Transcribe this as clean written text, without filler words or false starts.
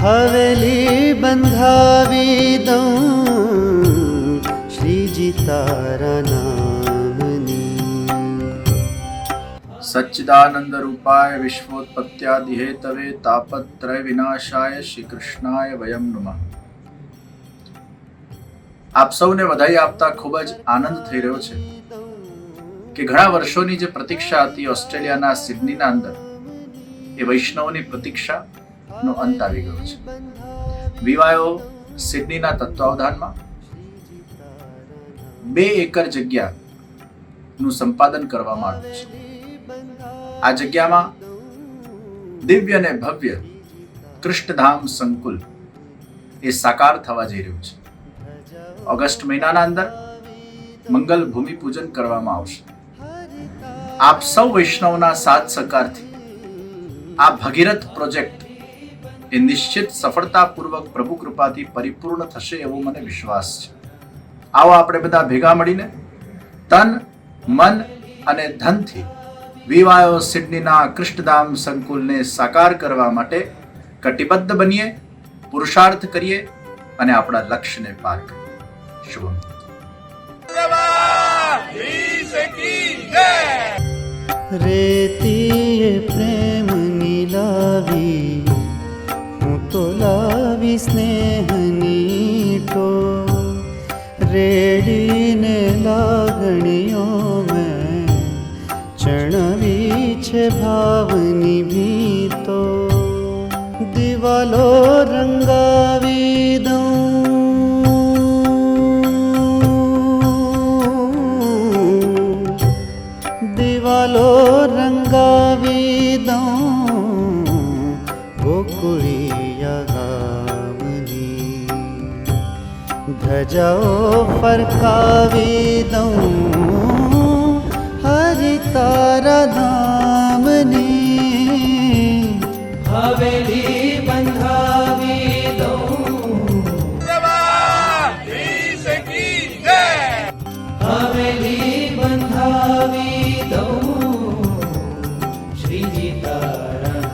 हवेली बंधावी दऊं श्रीजी तारा नामनी। सच्चिदानंद रूपाय विश्वोत्पत्त्यादि हेतवे तापत्रय विनाशाय श्री कृष्णाय वयम नमः। આપ સૌને વધાઈ આપતા ખૂબ જ આનંદ થઈ રહ્યો છે કે ઘણા વર્ષોની જે પ્રતીક્ષા હતી ઓસ્ટ્રેલિયાના સિડનીના અંદર એ વૈષ્ણવની પ્રતીક્ષાનો અંત આવી ગયો છે। વિવાયો સિડનીના તત્વાવધાનમાં 2 એકર જગ્યાનું સંપાદન કરવામાં આવ્યું છે। આ જગ્યામાં દિવ્ય અને ભવ્ય કૃષ્ણધામ સંકુલ એ સાકાર થવા જઈ રહ્યું છે। ઓગસ્ટ મહિનાના અંદર મંગલ ભૂમિ પૂજન કરવામાં આવશે। આપ સૌ વૈષ્ણવના સાથ સહકારથી આ ભગીરથ પ્રોજેક્ટ એ નિશ્ચિત સફળતાપૂર્વક પ્રભુ કૃપાથી પરિપૂર્ણ થશે એવો મને વિશ્વાસ છે। આવો આપણે બધા ભેગા મળીને તન મન અને ધનથી વિવાયો સિડનીના કૃષ્ણધામ સંકુલને સાકાર કરવા માટે કટિબદ્ધ બનીએ, પુરુષાર્થ કરીએ અને આપણા લક્ષ્યને પાર કરીએ। શુભમ। રેતી પ્રેમ નીલાવી હું તો લાવી સ્નેહની તો રેડીને લાગણીઓ મેં ચણવી છે ભાવની ભીતો દિવાલો રંગાવી દઉં દિવાલો રંગાવી દઉં ગોકુળિયા ગામની ધજાઓ ફરકાવી દઉં હરિ તારા ધામની હવેલી બંધાવી દઉં હવેલી બંધાવી દઉં શ્રીજી તારા